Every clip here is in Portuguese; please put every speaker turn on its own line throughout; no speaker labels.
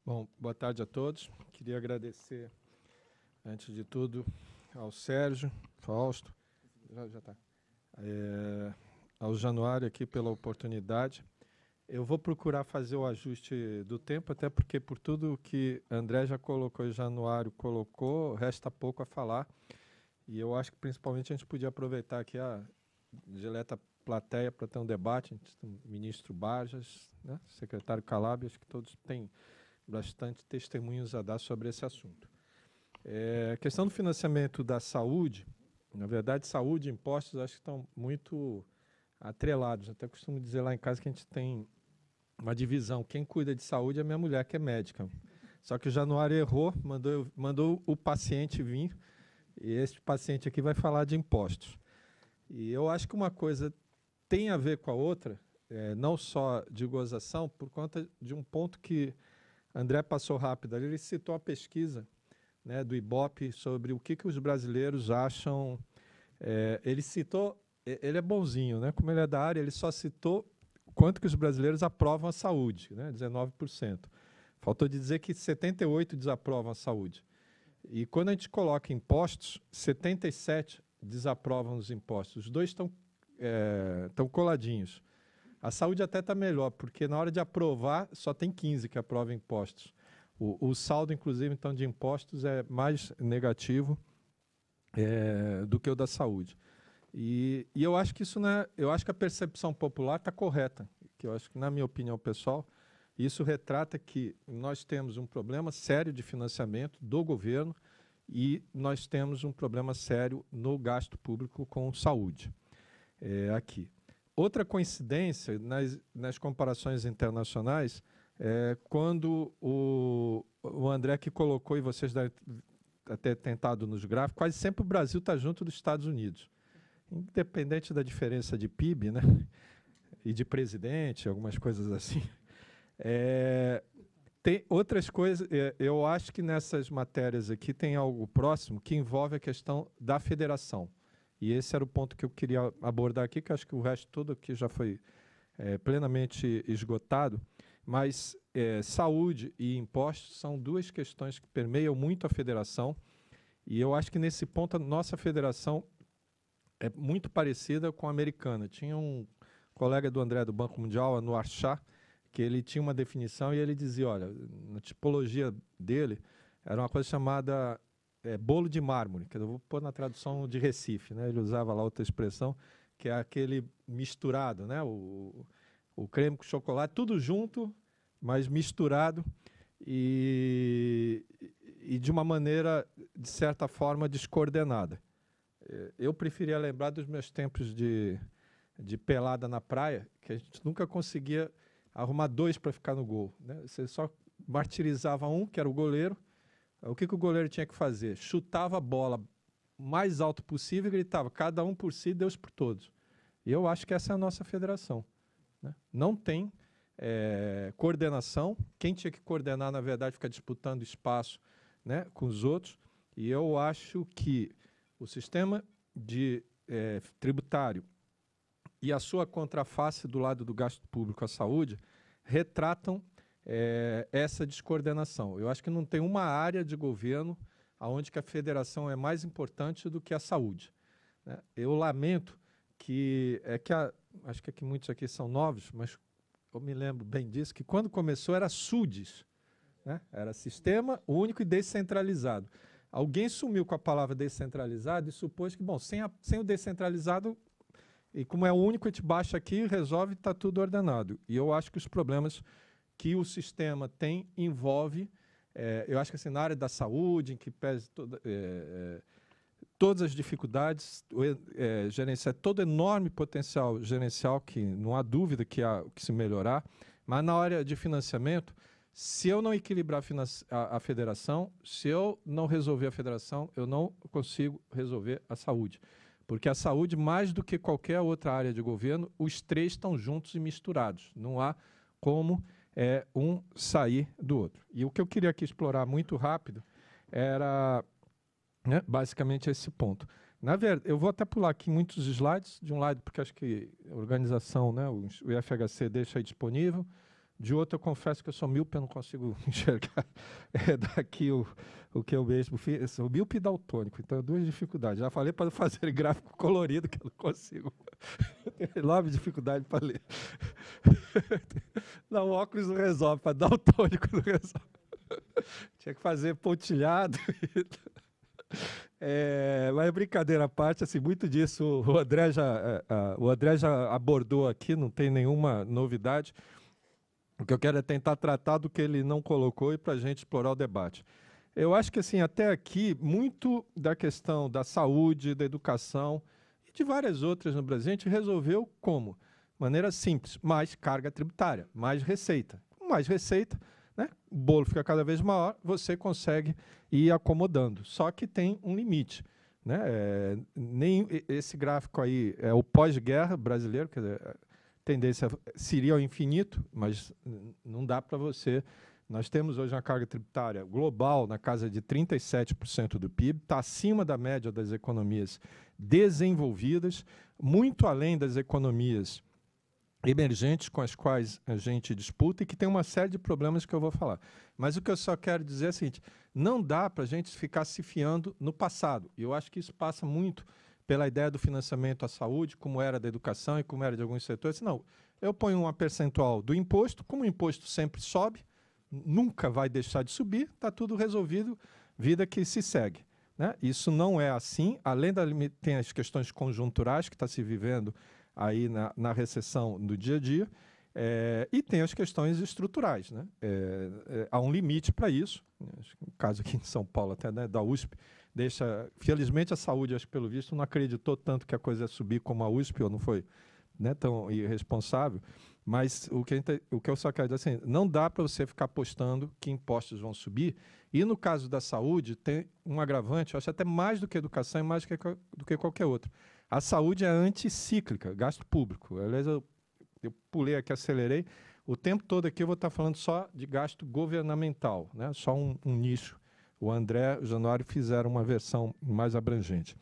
Bom, boa tarde a todos. Queria agradecer, antes de tudo, ao Sérgio, Fausto, já está, ao Januário aqui pela oportunidade. Eu vou procurar fazer o ajuste do tempo, até porque por tudo que André já colocou e Januário colocou, resta pouco a falar. E eu acho que principalmente a gente podia aproveitar aqui a dileta plateia para ter um debate. A gente tem o ministro Barjas, né, secretário Calab, acho que todos têm bastante testemunhos a dar sobre esse assunto. A questão do financiamento da saúde, na verdade, saúde e impostos acho que estão muito atrelados. Até costumo dizer lá em casa que a gente tem uma divisão. Quem cuida de saúde é a minha mulher, que é médica. Só que o Januário errou, mandou o paciente vir, e esse paciente aqui vai falar de impostos. E eu acho que uma coisa tem a ver com a outra, não só de gozação, por conta de um ponto que André passou rápido. Ele citou a pesquisa, né, do Ibope sobre o que os brasileiros acham. Ele citou, ele é bonzinho, né? Como ele é da área, ele só citou quanto que os brasileiros aprovam a saúde, né? 19%. Faltou de dizer que 78% desaprovam a saúde. E quando a gente coloca impostos, 77% desaprovam os impostos. Os dois estão coladinhos. A saúde até está melhor, porque na hora de aprovar, só tem 15 que aprovam impostos. O saldo, inclusive, então, de impostos é mais negativo do que o da saúde. E eu acho que isso, né, eu acho que a percepção popular está correta, que eu acho que, na minha opinião pessoal, isso retrata que nós temos um problema sério de financiamento do governo e nós temos um problema sério no gasto público com saúde aqui. Outra coincidência nas comparações internacionais é quando o André que colocou, e vocês devem ter tentado nos gráficos, quase sempre o Brasil está junto dos Estados Unidos. Independente da diferença de PIB, né, e de presidente, algumas coisas assim. Tem outras coisas, eu acho que nessas matérias aqui tem algo próximo que envolve a questão da federação. E esse era o ponto que eu queria abordar aqui, que acho que o resto todo aqui já foi plenamente esgotado. Mas saúde e impostos são duas questões que permeiam muito a federação. E eu acho que nesse ponto a nossa federação é muito parecida com a americana. Tinha um colega do André do Banco Mundial, Anwar Shah, que ele tinha uma definição e ele dizia, olha, na tipologia dele, era uma coisa chamada bolo de mármore, que eu vou pôr na tradução de Recife, né? Ele usava lá outra expressão, que é aquele misturado, né? O creme com chocolate, tudo junto, mas misturado e de uma maneira, de certa forma, descoordenada. Eu preferia lembrar dos meus tempos de pelada na praia, que a gente nunca conseguia arrumar dois para ficar no gol, né? Você só martirizava um, que era o goleiro. O que o goleiro tinha que fazer? Chutava a bola o mais alto possível e gritava, cada um por si, Deus por todos. E eu acho que essa é a nossa federação, né? Não tem coordenação. Quem tinha que coordenar, na verdade, fica disputando espaço, né, com os outros. E eu acho que o sistema tributário e a sua contraface do lado do gasto público à saúde retratam essa descoordenação. Eu acho que não tem uma área de governo onde que a federação é mais importante do que a saúde, né? Eu lamento que acho que aqui muitos aqui são novos, mas eu me lembro bem disso, que quando começou era SUDES, né? Era Sistema Único e Descentralizado. Alguém sumiu com a palavra descentralizado e supôs que, bom, sem o descentralizado, e como é o único, a gente baixa aqui, resolve, está tudo ordenado. E eu acho que os problemas que o sistema tem envolve, eu acho que assim, na área da saúde, em que pese todas as dificuldades, gerenciar todo enorme potencial gerencial, que não há dúvida que há que se melhorar, mas na área de financiamento, se eu não equilibrar a federação, se eu não resolver a federação, eu não consigo resolver a saúde. Porque a saúde, mais do que qualquer outra área de governo, os três estão juntos e misturados. Não há como um sair do outro. E o que eu queria aqui explorar muito rápido era, né, basicamente esse ponto. Na verdade, eu vou até pular aqui muitos slides, de um lado, porque acho que a organização, né, o IFHC deixa aí disponível, De outro, eu confesso que eu sou míope, eu não consigo enxergar daqui o que eu mesmo fiz. Eu sou míope e daltônico, então duas dificuldades. Já falei para fazer gráfico colorido, que eu não consigo. Eu tenho enorme dificuldade para ler. Não, o óculos não resolve, para daltônico não resolve. Tinha que fazer pontilhado. Mas brincadeira à parte, assim, muito disso o André já abordou aqui, não tem nenhuma novidade. O que eu quero é tentar tratar do que ele não colocou e para a gente explorar o debate. Eu acho que, assim, até aqui, muito da questão da saúde, da educação e de várias outras no Brasil, a gente resolveu como? Maneira simples, mais carga tributária, mais receita. Com mais receita, né, o bolo fica cada vez maior, você consegue ir acomodando. Só que tem um limite. Né? Nem esse gráfico aí é o pós-guerra brasileiro, quer dizer, tendência seria ao infinito, mas não dá para você. Nós temos hoje uma carga tributária global na casa de 37% do PIB, está acima da média das economias desenvolvidas, muito além das economias emergentes com as quais a gente disputa e que tem uma série de problemas que eu vou falar. Mas o que eu só quero dizer é o seguinte, não dá para a gente ficar se fiando no passado. E eu acho que isso passa muito pela ideia do financiamento à saúde, como era da educação e como era de alguns setores. Não, eu ponho uma percentual do imposto, como o imposto sempre sobe, nunca vai deixar de subir, está tudo resolvido, vida que se segue. Né? Isso não é assim, além da tem as questões conjunturais que está se vivendo aí na recessão do dia a dia, e tem as questões estruturais. Né? Há um limite para isso, no caso aqui em São Paulo, até né, da USP, felizmente a saúde, acho que pelo visto, não acreditou tanto que a coisa ia subir como a USP, ou não foi né, tão irresponsável, mas o que eu só quero dizer assim, não dá para você ficar apostando que impostos vão subir, e no caso da saúde tem um agravante, eu acho até mais do que educação e mais do que qualquer outro. A saúde é anticíclica, gasto público. Aliás, eu pulei aqui, acelerei. O tempo todo aqui eu vou estar falando só de gasto governamental, né? Só um nicho. O André e o Januário fizeram uma versão mais abrangente.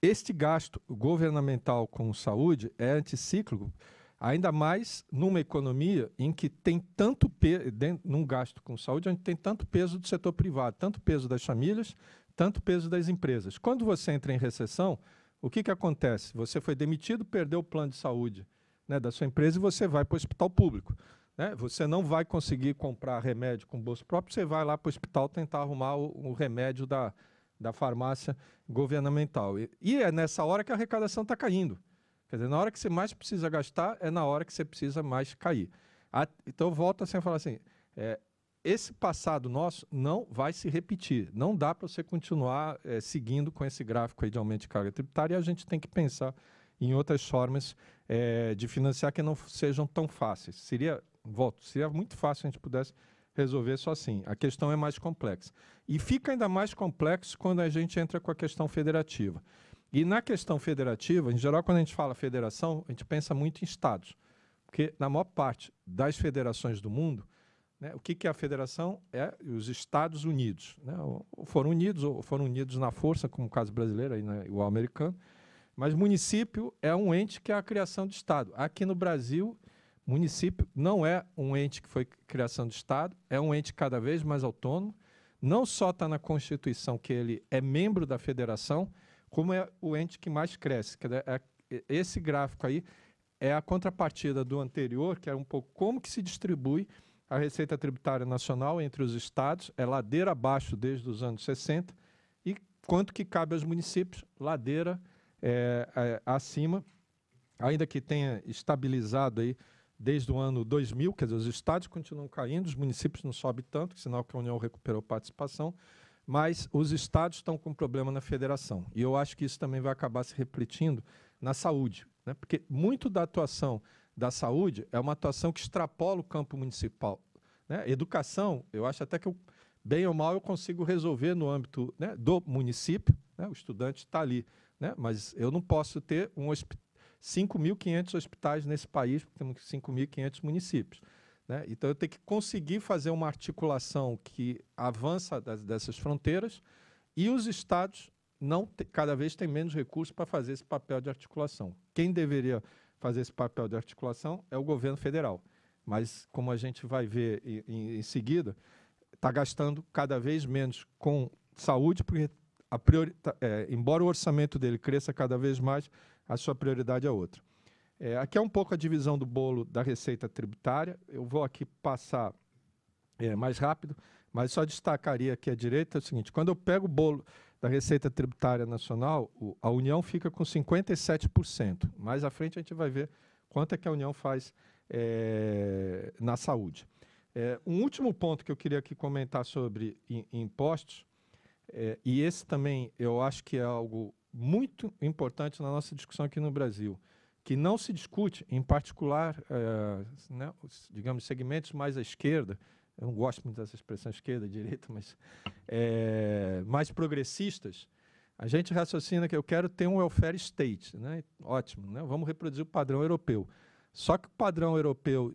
Este gasto governamental com saúde é anticíclico, ainda mais numa economia em que tem tanto peso, num gasto com saúde, onde tem tanto peso do setor privado, tanto peso das famílias, tanto peso das empresas. Quando você entra em recessão, o que acontece? Você foi demitido, perdeu o plano de saúde né, da sua empresa e você vai para o hospital público. Né? Você não vai conseguir comprar remédio com bolso próprio, você vai lá para o hospital tentar arrumar o remédio da farmácia governamental. E é nessa hora que a arrecadação está caindo. Quer dizer, na hora que você mais precisa gastar, é na hora que você precisa mais cair. Então, eu volto assim a falar assim, esse passado nosso não vai se repetir. Não dá para você continuar seguindo com esse gráfico aí de aumento de carga tributária e a gente tem que pensar em outras formas de financiar que não sejam tão fáceis. Seria muito fácil se a gente pudesse resolver só assim. A questão é mais complexa. E fica ainda mais complexo quando a gente entra com a questão federativa. E na questão federativa, em geral, quando a gente fala federação, a gente pensa muito em estados. Porque na maior parte das federações do mundo, né, o que é a federação? É os Estados Unidos. Né? Ou foram unidos na força, como o caso brasileiro, aí, né, igual ao americano. Mas município é um ente que é a criação do Estado. Aqui no Brasil, município não é um ente que foi criação do Estado, é um ente cada vez mais autônomo. Não só está na Constituição que ele é membro da federação, como é o ente que mais cresce. Esse gráfico aí é a contrapartida do anterior, que era um pouco como que se distribui a Receita Tributária Nacional entre os estados, é ladeira abaixo desde os anos 60, e quanto que cabe aos municípios, ladeira acima, ainda que tenha estabilizado aí desde o ano 2000, quer dizer, os estados continuam caindo, os municípios não sobem tanto, sinal que a União recuperou participação, mas os estados estão com problema na federação. E eu acho que isso também vai acabar se refletindo na saúde, né? Porque muito da atuação da saúde é uma atuação que extrapola o campo municipal. Né? Educação, eu acho até que, bem ou mal, eu consigo resolver no âmbito né, do município, né? O estudante está ali, né? Mas eu não posso ter 5.500 hospitais nesse país, porque temos 5.500 municípios. Né? Então, eu tenho que conseguir fazer uma articulação que avança dessas fronteiras e os estados cada vez têm menos recursos para fazer esse papel de articulação. Quem deveria fazer esse papel de articulação é o governo federal. mas, como a gente vai ver em seguida, está gastando cada vez menos com saúde, porque embora o orçamento dele cresça cada vez mais, a sua prioridade é outra. Aqui é um pouco a divisão do bolo da receita tributária. Eu vou aqui passar mais rápido, mas só destacaria aqui à direita o seguinte: quando eu pego o bolo da receita tributária nacional, a União fica com 57%. Mais à frente a gente vai ver quanto é que a União faz na saúde. Um último ponto que eu queria aqui comentar sobre impostos, e esse também eu acho que é algo muito importante na nossa discussão aqui no Brasil, que não se discute, em particular, né, digamos, segmentos mais à esquerda. Eu não gosto muito dessa expressão esquerda, direita, mas mais progressistas. A gente raciocina que eu quero ter um welfare state, né? Ótimo, né? Vamos reproduzir o padrão europeu. Só que o padrão europeu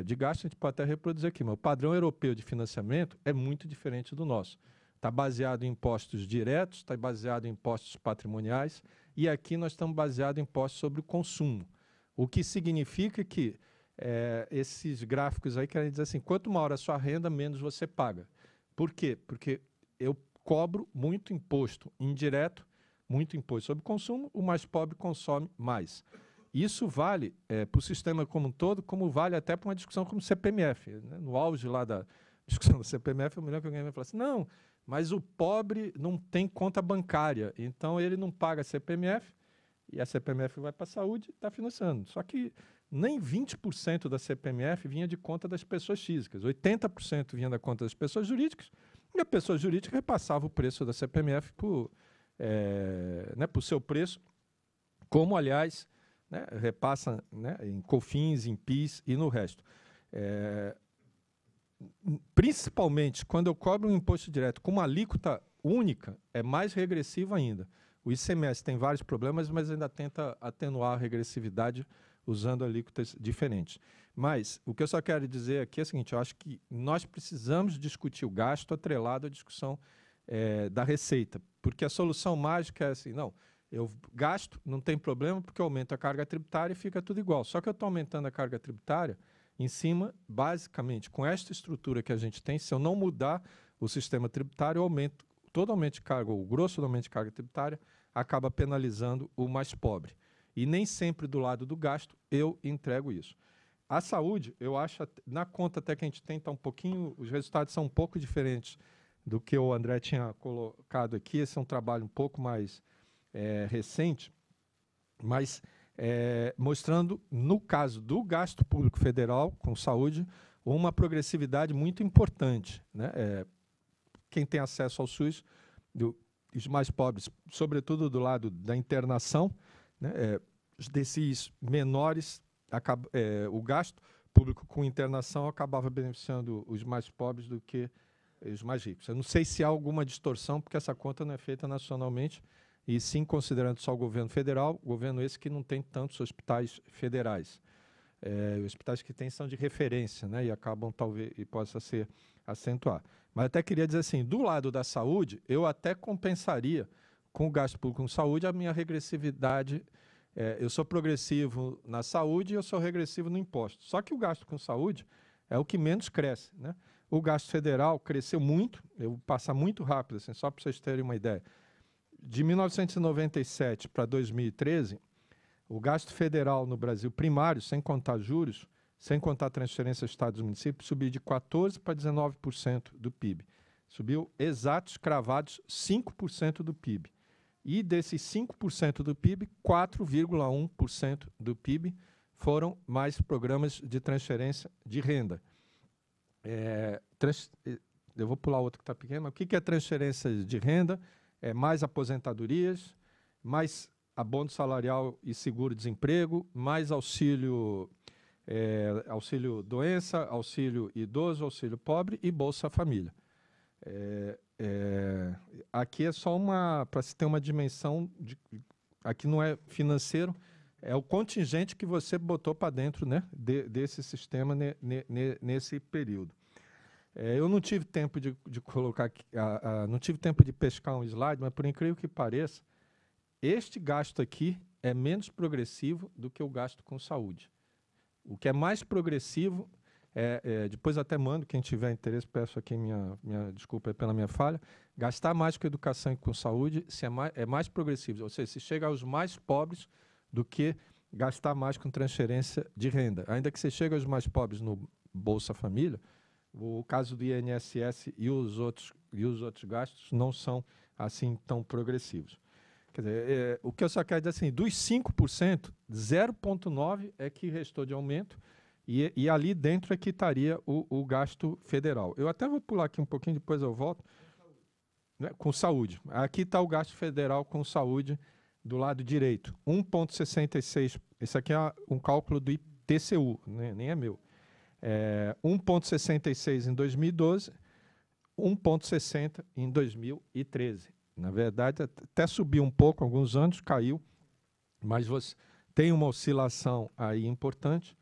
de gasto a gente pode até reproduzir aqui, mas o padrão europeu de financiamento é muito diferente do nosso. Está baseado em impostos diretos, está baseado em impostos patrimoniais, e aqui nós estamos baseados em impostos sobre o consumo. O que significa que esses gráficos aí querem dizer assim, quanto maior a sua renda, menos você paga. Por quê? Porque eu cobro muito imposto indireto, muito imposto sobre consumo, o mais pobre consome mais. Isso vale para o sistema como um todo, como vale até para uma discussão como CPMF. Né? No auge lá da discussão do CPMF, eu me lembro que alguém vai falar assim, não, mas o pobre não tem conta bancária, então ele não paga CPMF, e a CPMF vai para a saúde e está financiando. Só que nem 20% da CPMF vinha de conta das pessoas físicas, 80% vinha da conta das pessoas jurídicas, e a pessoa jurídica repassava o preço da CPMF por seu preço, como, aliás, né, repassa, né, em COFINS, em PIS e no resto. Principalmente quando eu cobro um imposto direto com uma alíquota única, é mais regressivo ainda. O ICMS tem vários problemas, mas ainda tenta atenuar a regressividade usando alíquotas diferentes. Mas o que eu só quero dizer aqui é o seguinte: eu acho que nós precisamos discutir o gasto atrelado à discussão da receita, porque a solução mágica é assim, não, eu gasto, não tem problema, porque eu aumento a carga tributária e fica tudo igual. Só que eu estou aumentando a carga tributária em cima, basicamente, com esta estrutura que a gente tem, se eu não mudar o sistema tributário, eu aumento todo aumento de carga, ou grosso aumento de carga tributária, acaba penalizando o mais pobre. E nem sempre do lado do gasto eu entrego isso. A saúde, eu acho, na conta até que a gente tem, tá um pouquinho, os resultados são um pouco diferentes do que o André tinha colocado aqui. Esse é um trabalho um pouco mais recente, mas mostrando, no caso do gasto público federal com saúde, uma progressividade muito importante, né? Quem tem acesso ao SUS, os mais pobres, sobretudo do lado da internação, né, desses menores, o gasto público com internação acabava beneficiando os mais pobres do que os mais ricos. Eu não sei se há alguma distorção, porque essa conta não é feita nacionalmente, e sim considerando só o governo federal, governo esse que não tem tantos hospitais federais. Os hospitais que tem são de referência, né, e acabam talvez, e possa ser acentuar. Mas até queria dizer assim, do lado da saúde, eu até compensaria com o gasto público com saúde a minha regressividade. Eu sou progressivo na saúde e eu sou regressivo no imposto. Só que o gasto com saúde é o que menos cresce, né? O gasto federal cresceu muito, eu vou passar muito rápido, assim, só para vocês terem uma ideia. De 1997 para 2013, o gasto federal no Brasil primário, sem contar juros, sem contar transferência aos estados e municípios, subiu de 14% para 19% do PIB. Subiu exatos, cravados, 5% do PIB. E desses 5% do PIB, 4,1% do PIB foram mais programas de transferência de renda. Eu vou pular outro que está pequeno. O que é transferência de renda? Mais aposentadorias, mais abono salarial e seguro-desemprego, mais auxílio doença, auxílio idoso, auxílio pobre e Bolsa Família. Aqui é só para se ter uma dimensão, aqui não é financeiro, é o contingente que você botou para dentro, né, desse sistema nesse período. Eu não tive tempo de colocar aqui, não tive tempo de pescar um slide, mas por incrível que pareça, este gasto aqui é menos progressivo do que o gasto com saúde. O que é mais progressivo depois até mando, quem tiver interesse, peço aqui minha desculpa pela minha falha, gastar mais com educação e com saúde é mais progressivo, ou seja, se chega aos mais pobres do que gastar mais com transferência de renda. Ainda que você chegue aos mais pobres no Bolsa Família, o caso do INSS e os outros gastos não são assim tão progressivos. Quer dizer, o que eu só quero dizer assim, dos 5%, 0,9% é que restou de aumento, e ali dentro é que estaria o gasto federal. Eu até vou pular aqui um pouquinho, depois eu volto. Né, com saúde. Aqui está o gasto federal com saúde do lado direito. 1,66%. Esse aqui é um cálculo do IPTCU, né, nem é meu. 1,66% em 2012, 1,60% em 2013. Na verdade, até subiu um pouco, alguns anos, caiu, mas você tem uma oscilação aí importante.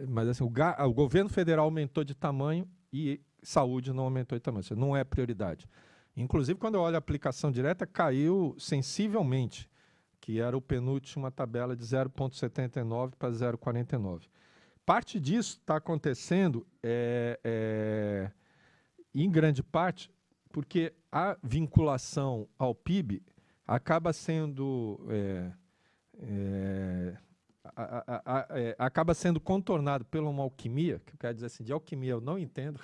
Mas assim, o governo federal aumentou de tamanho e saúde não aumentou de tamanho. Isso não é prioridade. Inclusive, quando eu olho a aplicação direta, caiu sensivelmente, que era o penúltima tabela de 0,79 para 0,49. Parte disso está acontecendo, em grande parte, porque a vinculação ao PIB acaba sendo contornado por uma alquimia, que eu quero dizer assim, de alquimia eu não entendo,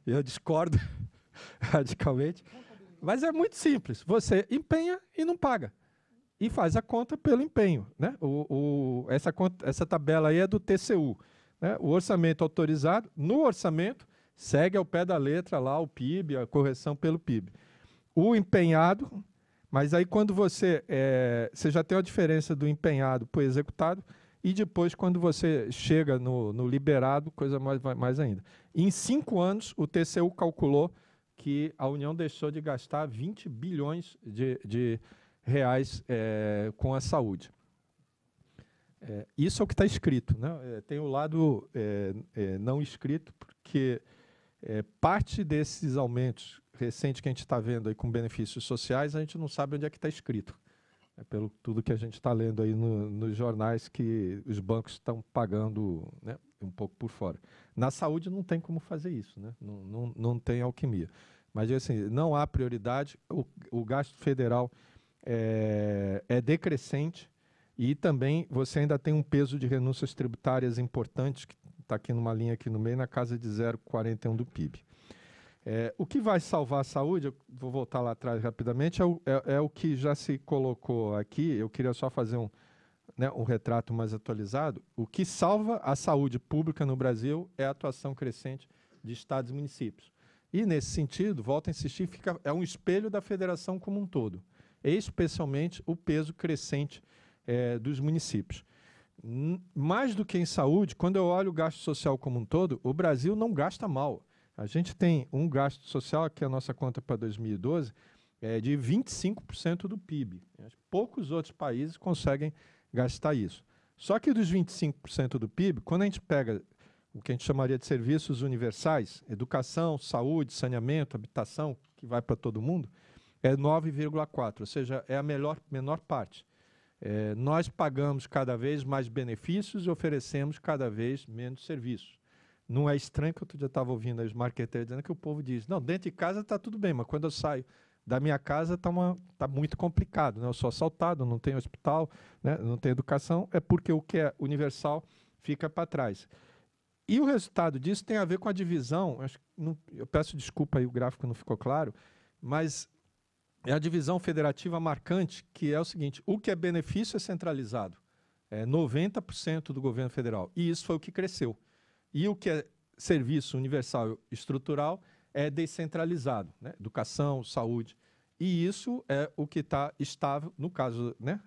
eu discordo radicalmente, mas é muito simples, você empenha e não paga, e faz a conta pelo empenho. Né? Essa tabela aí é do TCU, né? O orçamento autorizado, no orçamento, segue ao pé da letra lá o PIB, a correção pelo PIB. O empenhado, mas aí quando você já tem a diferença do empenhado para o executado, e depois quando você chega no liberado, coisa mais ainda. Em 5 anos, o TCU calculou que a União deixou de gastar 20 bilhões de reais com a saúde. Isso é o que está escrito. Né? Tem o lado não escrito, porque parte desses aumentos recentes que a gente está vendo aí com benefícios sociais, a gente não sabe onde é que está escrito. Pelo tudo que a gente está lendo aí nos jornais, que os bancos estão pagando, né, um pouco por fora. Na saúde não tem como fazer isso, né? Não tem alquimia. Mas assim, não há prioridade, o gasto federal é decrescente, e também você ainda tem um peso de renúncias tributárias importantes, que está aqui numa linha aqui no meio, na casa de 0,41 do PIB. O que vai salvar a saúde, eu vou voltar lá atrás rapidamente, é o que já se colocou aqui. Eu queria só fazer um retrato mais atualizado. O que salva a saúde pública no Brasil é a atuação crescente de estados e municípios. E, nesse sentido, volto a insistir, é um espelho da federação como um todo, especialmente o peso crescente dos municípios. Mais do que em saúde, quando eu olho o gasto social como um todo, o Brasil não gasta mal. A gente tem um gasto social, que é a nossa conta para 2012, de 25% do PIB. Poucos outros países conseguem gastar isso. Só que dos 25% do PIB, quando a gente pega o que a gente chamaria de serviços universais, educação, saúde, saneamento, habitação, que vai para todo mundo, é 9,4%, ou seja, é a menor parte. Nós pagamos cada vez mais benefícios e oferecemos cada vez menos serviços. Não é estranho que eu já estava ouvindo os marqueteiros dizendo que o povo diz, não, dentro de casa está tudo bem, mas quando eu saio da minha casa está muito complicado. Né? Eu sou assaltado, não tenho hospital, né? Não tenho educação, é porque o que é universal fica para trás. E o resultado disso tem a ver com a divisão, eu peço desculpa aí, o gráfico não ficou claro, mas é a divisão federativa marcante, que é o seguinte, o que é benefício é centralizado, 90% do governo federal, e isso foi o que cresceu. E o que é serviço universal estrutural é descentralizado, né? Educação, saúde. E isso é o que está estável, no caso, né,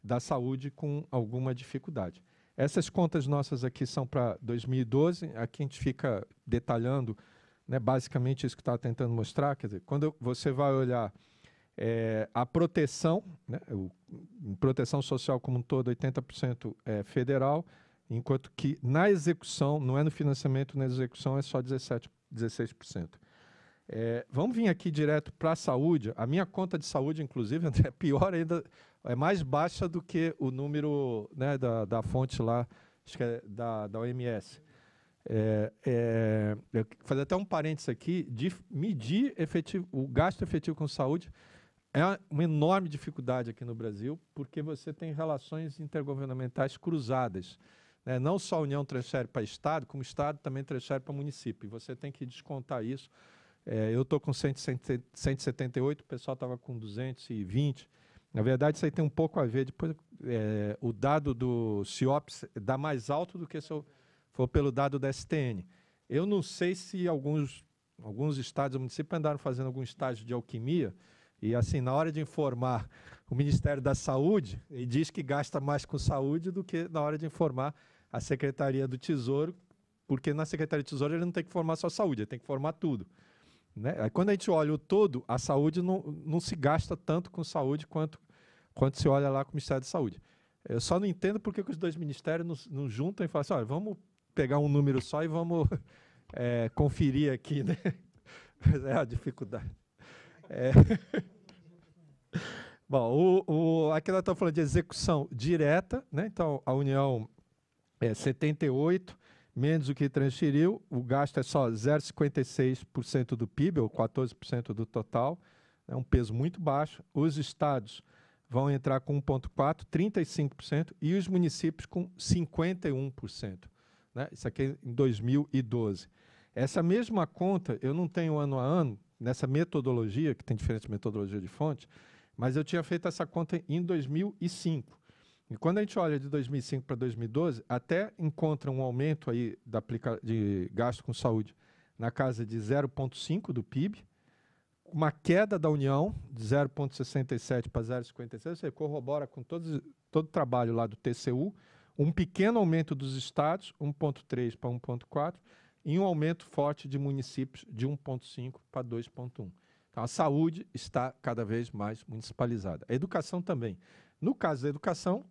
da saúde, com alguma dificuldade. Essas contas nossas aqui são para 2012, aqui a gente fica detalhando, né, basicamente isso que eu estava tentando mostrar. Quer dizer, quando você vai olhar a proteção, né, proteção social como um todo, 80% é federal, enquanto que na execução, não é no financiamento, na execução é só 16%. Vamos vir aqui direto para a saúde. A minha conta de saúde, inclusive, é pior ainda, é mais baixa do que o número, né, da fonte lá acho que é da OMS. Eu fazer até um parênteses aqui, de medir o gasto efetivo com saúde é uma enorme dificuldade aqui no Brasil, porque você tem relações intergovernamentais cruzadas. Né? Não só a União transfere para Estado, como o Estado também transfere para município. E você tem que descontar isso. Eu estou com 178, o pessoal estava com 220. Na verdade, isso aí tem um pouco a ver. Depois, o dado do CIOPS dá mais alto do que se eu for pelo dado da STN. Eu não sei se alguns estados e municípios andaram fazendo algum estágio de alquimia e, assim, na hora de informar o Ministério da Saúde, ele diz que gasta mais com saúde do que na hora de informar a Secretaria do Tesouro, porque na Secretaria do Tesouro ele não tem que informar só saúde, ele tem que informar tudo. Né? Aí, quando a gente olha o todo, a saúde não se gasta tanto com saúde quanto se olha lá com o Ministério da Saúde. Eu só não entendo por que os dois ministérios não juntam e falam assim, olha, vamos pegar um número só e vamos conferir aqui, né? É a dificuldade. Bom, aqui nós estamos falando de execução direta, né? Então, a União é 78, menos o que transferiu, o gasto é só 0,56% do PIB, ou 14% do total, é um peso muito baixo. Os estados vão entrar com 1,4%, 35%, e os municípios com 51%. Né? Isso aqui é em 2012. Essa mesma conta, eu não tenho ano a ano, nessa metodologia, que tem diferentes metodologias de fonte, mas eu tinha feito essa conta em 2005. E quando a gente olha de 2005 para 2012, até encontra um aumento aí de gasto com saúde na casa de 0,5% do PIB, uma queda da União de 0,67 para 0,56, você corrobora com todo o trabalho lá do TCU, um pequeno aumento dos estados, 1,3 para 1,4, e um aumento forte de municípios de 1,5 para 2,1. Então, a saúde está cada vez mais municipalizada. A educação também. No caso da educação,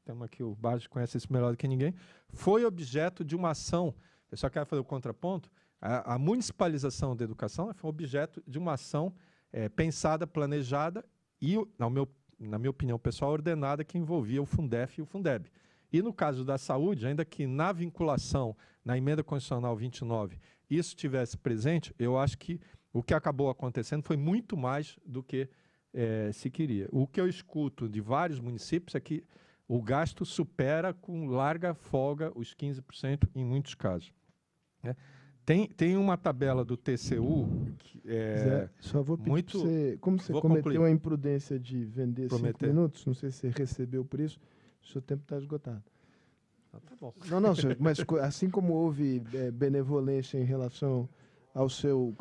temos aqui o Baggio, conhece isso melhor do que ninguém, foi objeto de uma ação, eu só quero fazer o contraponto, a municipalização da educação foi objeto de uma ação pensada, planejada e, na minha opinião pessoal, ordenada, que envolvia o Fundef e o Fundeb. E no caso da saúde, ainda que na vinculação, na emenda constitucional 29, isso estivesse presente, eu acho que o que acabou acontecendo foi muito mais do que se queria. O que eu escuto de vários municípios é que o gasto supera com larga folga os 15% em muitos casos. Né? Tem uma tabela do TCU que
Zé, só vou pedir
muito...
você, como você cometeu a imprudência de vender 5 minutos, não sei se você recebeu por isso, o seu tempo está esgotado.
Ah, tá bom.
Não, mas assim como houve benevolência em relação ao seu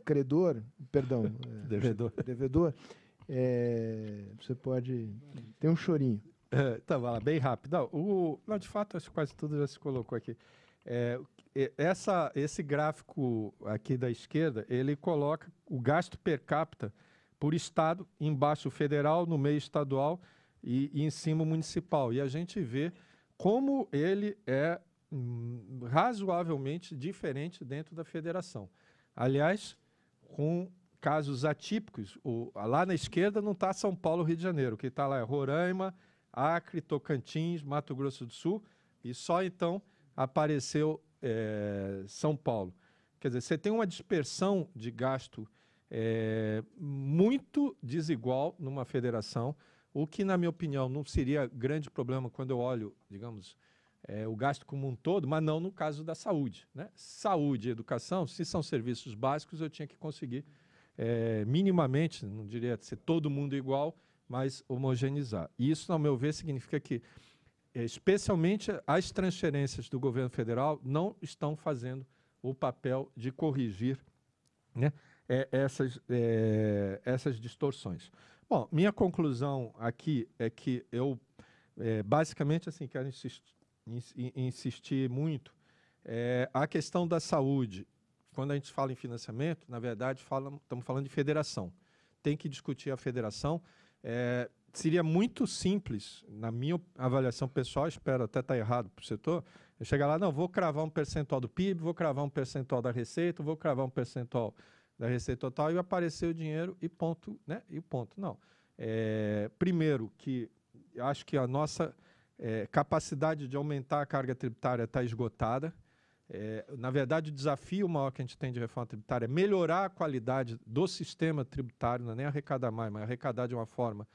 credor, perdão, devedor, você pode... Tem um chorinho.
Tá, vai lá, bem rápido. Não, de fato, acho que quase tudo já se colocou aqui. Esse gráfico aqui da esquerda, ele coloca o gasto per capita por estado, embaixo federal, no meio estadual e em cima municipal. E a gente vê como ele é razoavelmente diferente dentro da federação. Aliás, com casos atípicos, lá na esquerda não está São Paulo, Rio de Janeiro, o que está lá é Roraima, Acre, Tocantins, Mato Grosso do Sul, e só então apareceu São Paulo. Quer dizer, você tem uma dispersão de gasto muito desigual numa federação, o que, na minha opinião, não seria grande problema quando eu olho, digamos, o gasto como um todo, mas não no caso da saúde. Né? Saúde e educação, se são serviços básicos, eu tinha que conseguir minimamente, não diria ser todo mundo igual, mas homogeneizar. E isso, ao meu ver, significa que, especialmente as transferências do governo federal, não estão fazendo o papel de corrigir, né, essas distorções. Bom, minha conclusão aqui é que eu, basicamente, assim, quero insistir muito, a questão da saúde. Quando a gente fala em financiamento, na verdade, estamos falando de federação. Tem que discutir a federação. Seria muito simples, na minha avaliação pessoal, espero até estar errado para o setor, eu chegar lá, não, vou cravar um percentual do PIB, vou cravar um percentual da receita, vou cravar um percentual da receita total e aparecer o dinheiro e ponto, né? E ponto. Não. Primeiro, que acho que a nossa capacidade de aumentar a carga tributária está esgotada. Na verdade, o desafio maior que a gente tem de reforma tributária é melhorar a qualidade do sistema tributário, não é nem arrecadar mais, mas arrecadar de uma forma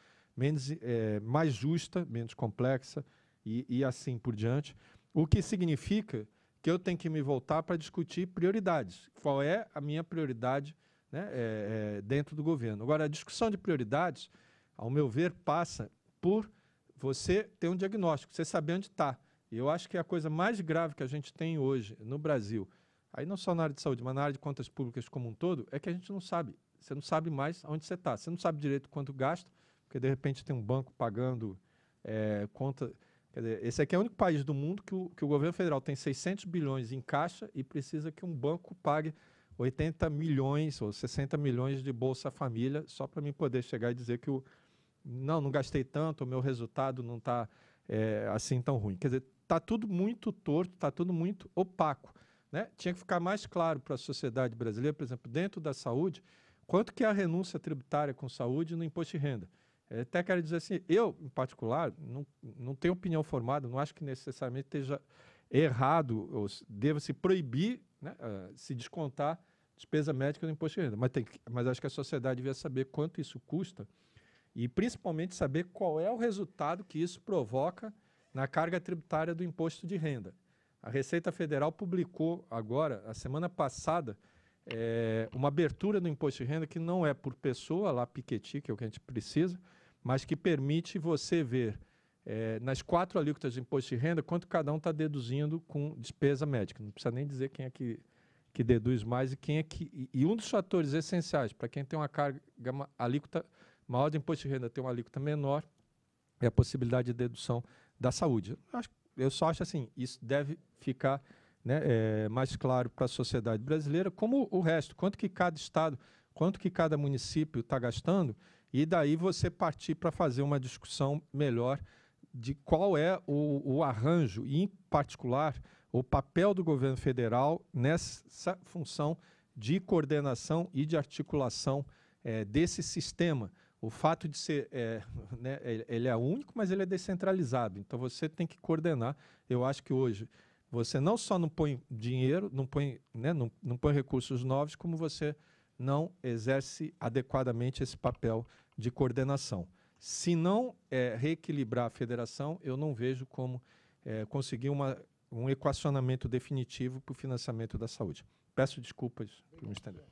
mais justa, menos complexa e assim por diante. O que significa que eu tenho que me voltar para discutir prioridades. Qual é a minha prioridade, né, dentro do governo? Agora, a discussão de prioridades, ao meu ver, passa por você ter um diagnóstico, você saber onde está. E eu acho que a coisa mais grave que a gente tem hoje no Brasil, aí não só na área de saúde, mas na área de contas públicas como um todo, é que a gente não sabe. Você não sabe mais onde você está. Você não sabe direito quanto gasta, porque, de repente, tem um banco pagando conta. Quer dizer, esse aqui é o único país do mundo que o governo federal tem 600 bilhões em caixa e precisa que um banco pague 80 milhões ou 60 milhões de Bolsa Família só para mim poder chegar e dizer que não gastei tanto, o meu resultado não está assim tão ruim. Quer dizer, está tudo muito torto, está tudo muito opaco, né? Tinha que ficar mais claro para a sociedade brasileira, por exemplo, dentro da saúde, quanto que é a renúncia tributária com saúde no imposto de renda. Até quero dizer assim, eu, em particular, não tenho opinião formada, não acho que necessariamente esteja errado ou deva se proibir, né, se descontar despesa médica no imposto de renda. Mas acho que a sociedade devia saber quanto isso custa e, principalmente, saber qual é o resultado que isso provoca na carga tributária do imposto de renda. A Receita Federal publicou agora, a semana passada, uma abertura do imposto de renda que não é por pessoa, lá Piketty, que é o que a gente precisa, mas que permite você ver nas 4 alíquotas de imposto de renda quanto cada um está deduzindo com despesa médica. Não precisa nem dizer quem é que deduz mais e quem é que... E um dos fatores essenciais para quem tem uma alíquota maior de imposto de renda ter uma alíquota menor é a possibilidade de dedução da saúde. Eu só acho assim, isso deve ficar, né, mais claro para a sociedade brasileira, como o resto, quanto que cada estado, quanto que cada município está gastando, e daí você partir para fazer uma discussão melhor de qual é o arranjo, e em particular o papel do governo federal nessa função de coordenação e de articulação desse sistema. O fato de ser, né, ele é único, mas ele é descentralizado. Então, você tem que coordenar. Eu acho que hoje você não só não põe dinheiro, não põe recursos novos, como você não exerce adequadamente esse papel de coordenação. Se não reequilibrar a federação, eu não vejo como conseguir um equacionamento definitivo para o financiamento da saúde. Peço desculpas por me estender.